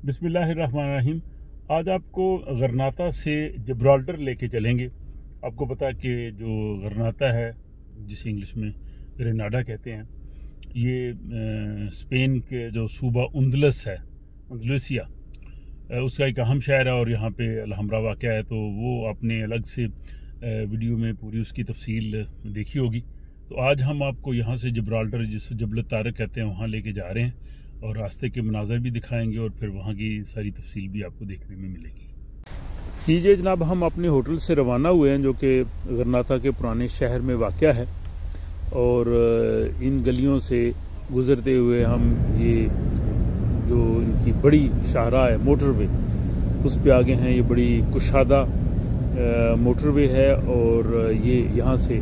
बिस्मिल्लाहिर्रहमानिर्रहीम। आज आपको गरनाता से जिब्राल्टर लेके चलेंगे। आपको पता है कि जो गरनाता है, जिसे इंग्लिश में ग्रेनाडा कहते हैं, ये स्पेन के जो सूबा उंदलस है, अंदलुसिया, उसका एक अहम शहर है और यहाँ पे अलहम्रा वाक़या है। तो वो आपने अलग से वीडियो में पूरी उसकी तफसील देखी होगी। तो आज हम आपको यहाँ से जिब्राल्टर, जिसे जबल तारक कहते हैं, वहाँ लेके जा रहे हैं और रास्ते के मनाज़र भी दिखाएंगे और फिर वहाँ की सारी तफसील भी आपको देखने में मिलेगी। लीजिए जनाब, हम अपने होटल से रवाना हुए हैं जो कि गरनाता के पुराने शहर में वाक़या है, और इन गलियों से गुज़रते हुए हम ये जो इनकी बड़ी शाहरा है, मोटरवे, उस पे आगे हैं। ये बड़ी कुशादा मोटरवे है और ये यहाँ से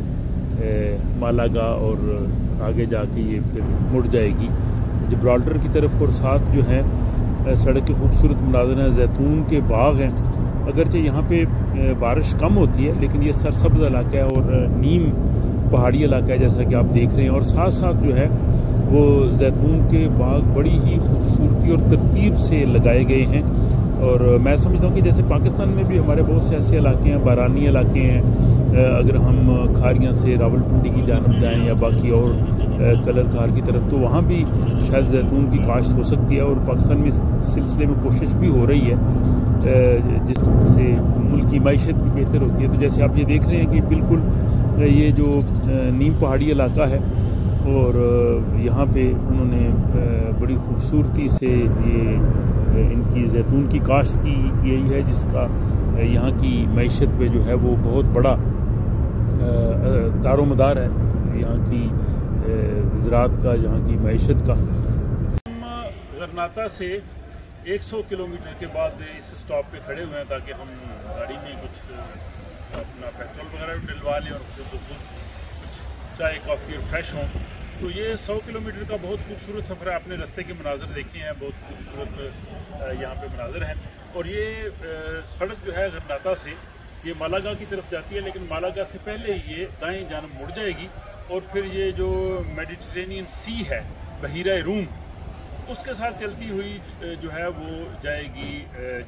मालागा और आगे जाके ये फिर मुड़ जाएगी जिब्राल्टर की तरफ। और साथ जो है सड़क के खूबसूरत मनाज़र हैं, जैतून के बाग हैं। अगरचे यहाँ पे बारिश कम होती है, लेकिन ये सरसब्ज़ इलाका है और नीम पहाड़ी इलाका है, जैसा कि आप देख रहे हैं। और साथ साथ जो है वो जैतून के बाग बड़ी ही खूबसूरती और तरतीब से लगाए गए हैं। और मैं समझता हूँ कि जैसे पाकिस्तान में भी हमारे बहुत से ऐसे इलाके हैं, बारानी इलाके हैं। अगर हम खारियाँ से रावलपिंडी की जानब जाएँ या बाकी और कलर कार की तरफ, तो वहाँ भी शायद जैतून की काश्त हो सकती है। और पाकिस्तान में इस सिलसिले में कोशिश भी हो रही है, जिससे मुल्क की मैशत भी बेहतर होती है। तो जैसे आप ये देख रहे हैं कि बिल्कुल ये जो नीम पहाड़ी इलाका है और यहाँ पे उन्होंने बड़ी खूबसूरती से ये इनकी जैतून की काश्त की यही है, जिसका यहाँ की मैशत पे जो है वो बहुत बड़ा दारोमदार है, यहाँ की ज़राअत का, यहाँ की मैशत का। हम गरनाता से 100 किलोमीटर के बाद इस स्टॉप पे खड़े हुए हैं ताकि हम गाड़ी में कुछ अपना पेट्रोल वगैरह डलवा लें और कुछ चाय कॉफ़ी और फ्रेश हों। तो ये 100 किलोमीटर का बहुत खूबसूरत सफ़र है। आपने रास्ते के मनाज़र देखे हैं, बहुत खूबसूरत यहाँ पे मनाज़र हैं। और ये सड़क जो है गरनाता से ये मालागा की तरफ जाती है, लेकिन मालागा से पहले ये दाएं जानब मुड़ जाएगी और फिर ये जो मेडिटेरेनियन सी है, बहीरा रूम, उसके साथ चलती हुई जो है वो जाएगी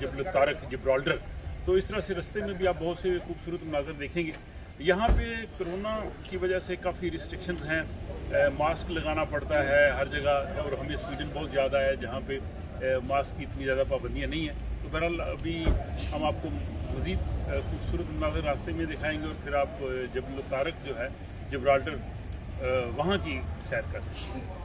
जबल तारक, जिब्राल्टर। तो इस तरह से रास्ते में भी आप बहुत से खूबसूरत मनाज़र देखेंगे। यहाँ पे कोरोना की वजह से काफ़ी रिस्ट्रिक्शंस हैं, मास्क लगाना पड़ता है हर जगह, और हमें स्वीडन बहुत ज़्यादा है जहाँ पे मास्क की इतनी ज़्यादा पाबंदियाँ नहीं हैं। तो बहरहाल अभी हम आपको मज़ीद खूबसूरत मनाज़र रास्ते में दिखाएंगे और फिर आप जबल तारक जो है, जिब्राल्टर, वहाँ की सैर कर सकते हैं।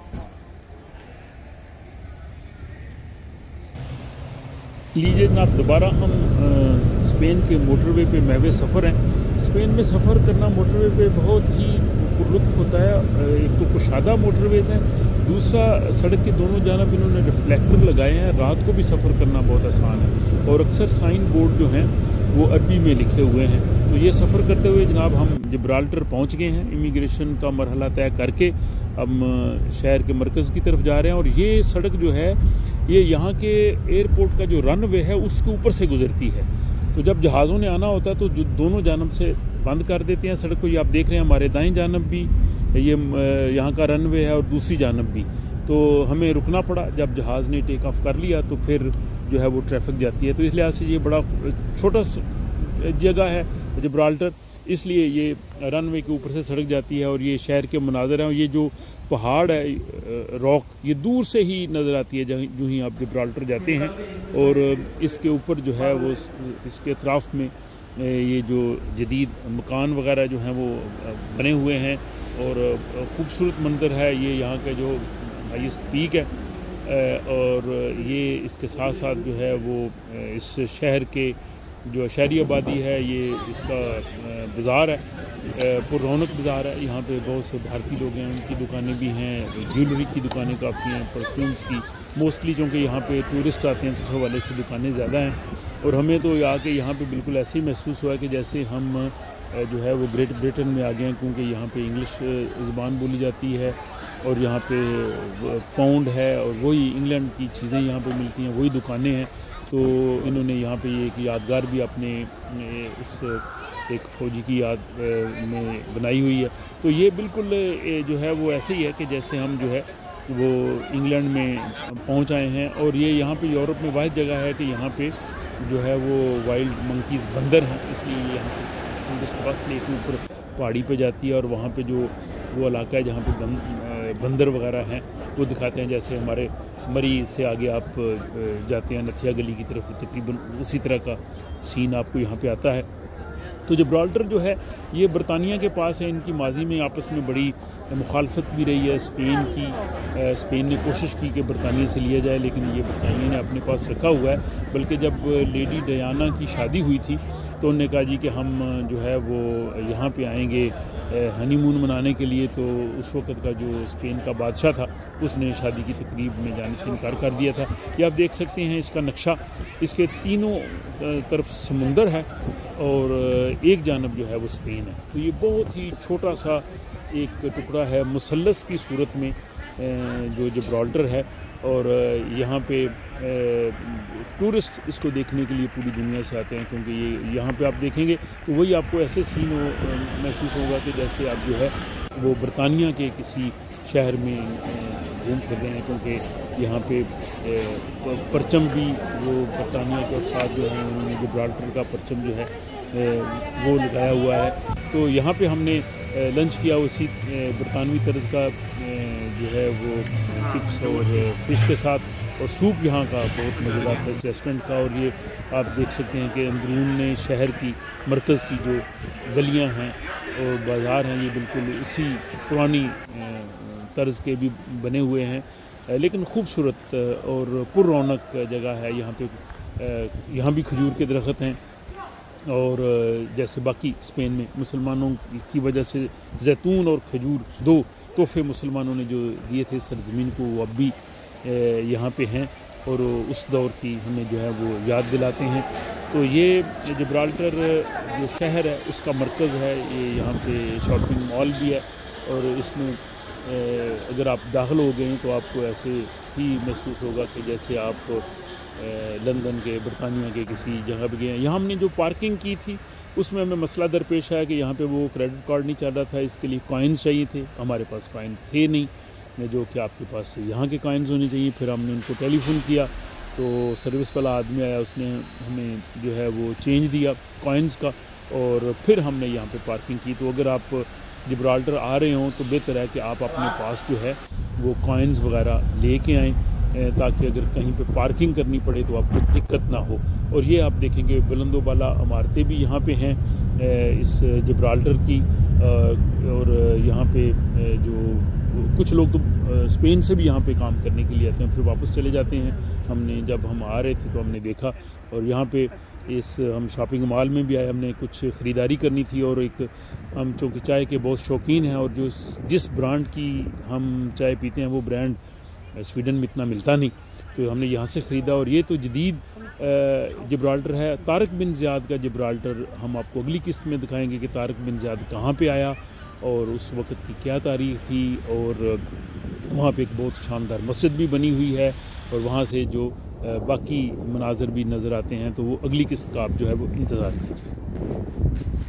लीजिए जनाब, दोबारा हम स्पेन के मोटरवे पे महवे सफ़र हैं। स्पेन में सफ़र करना मोटरवे पे बहुत ही लुत्फ़ होता है। एक तो कुशादा मोटरवेज़ हैं, दूसरा सड़क के दोनों जानब इन्होंने रिफ्लेक्टर लगाए हैं। रात को भी सफ़र करना बहुत आसान है और अक्सर साइन बोर्ड जो हैं वो अरबी में लिखे हुए हैं। तो ये सफ़र करते हुए जनाब हम जिब्राल्टर पहुंच गए हैं। इमिग्रेशन का मरहला तय करके हम शहर के मरकज़ की तरफ जा रहे हैं। और ये सड़क जो है ये यहाँ के एयरपोर्ट का जो रनवे है उसके ऊपर से गुजरती है। तो जब जहाज़ों ने आना होता है तो जो दोनों जानब से बंद कर देते हैं सड़क को। ये आप देख रहे हैं, हमारे दाएं जानब भी ये यहाँ का रनवे है और दूसरी जानब भी। तो हमें रुकना पड़ा, जब जहाज़ ने टेक ऑफ कर लिया तो फिर जो है वो ट्रैफिक जाती है। तो इस लिहाज से ये बड़ा छोटा जगह है जिब्राल्टर, इसलिए ये रनवे के ऊपर से सड़क जाती है। और ये शहर के मनाज़र हैं, ये जो पहाड़ है रॉक, ये दूर से ही नज़र आती है जो ही आप जिब्राल्टर जाते हैं। और इसके ऊपर जो है वो इसके अतराफ़ में ये जो जदीद मकान वगैरह जो हैं वो बने हुए हैं और ख़ूबसूरत मंज़र है। ये यहाँ का जो हाईएस्ट पीक है और ये इसके साथ साथ जो है वो इस शहर के जो शहरी आबादी है, ये इसका बाज़ार है, पुररौनक बाज़ार है। यहाँ पे बहुत से भारतीय लोग हैं, उनकी दुकानें भी हैं, ज्वेलरी की दुकानें काफ़ी हैं, परफ्यूम्स की मोस्टली, चूँकि यहाँ पे टूरिस्ट आते हैं तो उस हवाले से दुकानें ज़्यादा हैं। और हमें तो आके यहाँ पे बिल्कुल ऐसे ही महसूस हुआ कि जैसे हम जो है वो ग्रेट ब्रिटेन में आ गए हैं, क्योंकि यहाँ पे इंग्लिश ज़ुबान बोली जाती है और यहाँ पे पाउंड है और वही इंग्लैंड की चीज़ें यहाँ पे मिलती हैं, वही दुकानें हैं। तो इन्होंने यहाँ पे एक यादगार भी अपने इस एक फ़ौजी की याद में बनाई हुई है। तो ये बिल्कुल जो है वो ऐसे ही है कि जैसे हम जो है وہ انگلینڈ میں پہنچ آئے ہیں، اور یہ یہاں پہ یورپ میں واحد جگہ ہے کہ یہاں پہ جو ہے وہ وائلڈ منکیز بندر ہیں، اس لیے یہاں سے ٹورسٹ بس لے کے اوپر پہاڑی پہ جاتی ہے، اور وہاں پہ جو وہ علاقہ ہے جہاں پہ بندر وغیرہ ہیں وہ دکھاتے ہیں، جیسے ہمارے مری سے آگے آپ جاتے ہیں نتھیا گلی کی طرف، تقریباً اسی طرح کا سین آپ کو یہاں پہ آتا ہے۔ تو جبرالٹر جو ہے یہ برطانیہ کے پاس ہے، ان کی ماضی میں آپس میں بڑی مخالفت بھی رہی ہے اسپین کی، اسپین نے کوشش کی کہ برطانیہ سے لیا جائے، لیکن یہ برطانیہ نے اپنے پاس رکھا ہوا ہے، بلکہ جب لیڈی ڈیانا کی شادی ہوئی تھی تو انہوں نے کہا جی کہ ہم جو ہے وہ یہاں پہ آئیں گے ہنی مون منانے کے لیے، تو اس وقت کا جو اسپین کا بادشاہ تھا اس نے شادی کی تقریب میں جانے سے انکار کر دیا تھا۔ یہ آپ دیکھ سکتے ہیں اس کا نقشہ، اس کے تینوں طرف سمندر ہے اور ایک جانب جو ہے وہ اسپین ہے، تو یہ بہت ہی چھوٹا سا ایک ٹکڑا ہے مثلث کی صورت میں جو جبرالٹر ہے، اور یہاں پہ ٹورسٹ اس کو دیکھنے کے لیے پوری دنیا سے آتے ہیں، کیونکہ یہ یہاں پہ آپ دیکھیں گے تو وہی آپ کو ایسے سین محسوس ہوگا کہ جیسے آپ جو ہے وہ برطانیہ کے کسی شہر میں گھوم پھر رہے ہیں، کیونکہ یہاں پہ پرچم بھی وہ برطانیہ کے ساتھ جو ہے انہوں نے جبرالٹر کا پرچم جو ہے وہ لگایا ہوا ہے۔ تو یہاں پہ ہم نے لنچ کیا اسی برطانوی طرز کا جو ہے وہ چپس اور فش کے ساتھ، اور سوپ یہاں کا بہت مزیدار تھا اس ریسٹورنٹ کا، اور یہ آپ دیکھ سکتے ہیں کہ اندرون شہر کی مرکز کی جو گلیاں ہیں اور بازار ہیں یہ بالکل اسی پرانی طرز کے بھی بنے ہوئے ہیں، لیکن خوبصورت اور پر رونق جگہ ہے۔ یہاں پہ یہاں بھی کھجور کے درخت ہیں، اور جیسے باقی اسپین میں مسلمانوں کی وجہ سے زیتون اور کھجور دو تحفے مسلمانوں نے جو دیے تھے سرزمین کو، وہ اب بھی یہاں پہ ہیں اور اس دور کی ہمیں جو ہے وہ یاد دلاتے ہیں۔ تو یہ جبرالٹر جو شہر ہے اس کا مرکز ہے، یہ یہاں پہ شاپنگ مال بھی ہے، اور اس میں اگر آپ داخل ہو گئے ہیں تو آپ کو ایسے ہی محسوس ہوگا کہ جیسے آپ لندن کے برطانیہ کے کسی جگہ پہ گئے ہیں۔ یہاں ہم نے جو پارکنگ کی تھی اس میں ہمیں مسئلہ درپیش آیا کہ یہاں پہ وہ کریڈٹ کارڈ نہیں چل رہا تھا، اس کے لیے کوائنز چاہیے تھے، ہمارے پاس کوائنز تھے نہیں، جو کہ آپ کے پاس یہاں کے کوائنز ہونے چاہیے۔ پھر ہم نے ان کو ٹیلی فون کیا تو سروس والا آدمی آیا، اس نے ہمیں جو ہے وہ چینج دیا کوائنز کا، اور پھر ہم نے یہاں پہ پارکنگ کی۔ تو اگر آپ جبرالٹر آ رہے ہوں تو بہتر ہے کہ آپ اپنے پاس جو ہے وہ کوائنز وغیرہ لے کے آئیں، تاکہ اگر کہیں پہ پارکنگ کرنی پڑے تو آپ کو دقت نہ ہو۔ اور یہ آپ دیکھیں گے بلند و بالا عمارتیں بھی یہاں پہ ہیں اس جبرالٹر کی، اور یہاں پہ جو کچھ لوگ تو اسپین سے بھی یہاں پہ کام کرنے کے لیے آتے ہیں، پھر واپس چلے جاتے ہیں۔ جب ہم آ رہے تھے تو ہم نے دیکھا، اور یہاں پہ ہم شاپنگ مال میں بھی آئے، ہم نے کچھ خریداری کرنی تھی، اور ہم چونکہ چائے کے بہت شوقین ہیں، اور جس برانڈ کی ہم چائے پیتے ہیں وہ برانڈ سویڈن میں اتنا ملتا نہیں، تو ہم نے یہاں سے خریدا۔ اور یہ تو جدید جبرالٹر ہے، طارق بن زیاد کا جبرالٹر ہم آپ کو اگلی قسط میں دکھائیں گے کہ طارق بن زیاد کہاں پہ آیا اور اس وقت کی کیا تاریخ تھی، اور وہاں پہ ایک بہت شاندار مسجد بھی بنی ہوئی ہے، اور وہاں سے جو باقی مناظر بھی نظر آتے ہیں، تو وہ اگلی قسط کا آپ جو ہے وہ انتظار کیجیے۔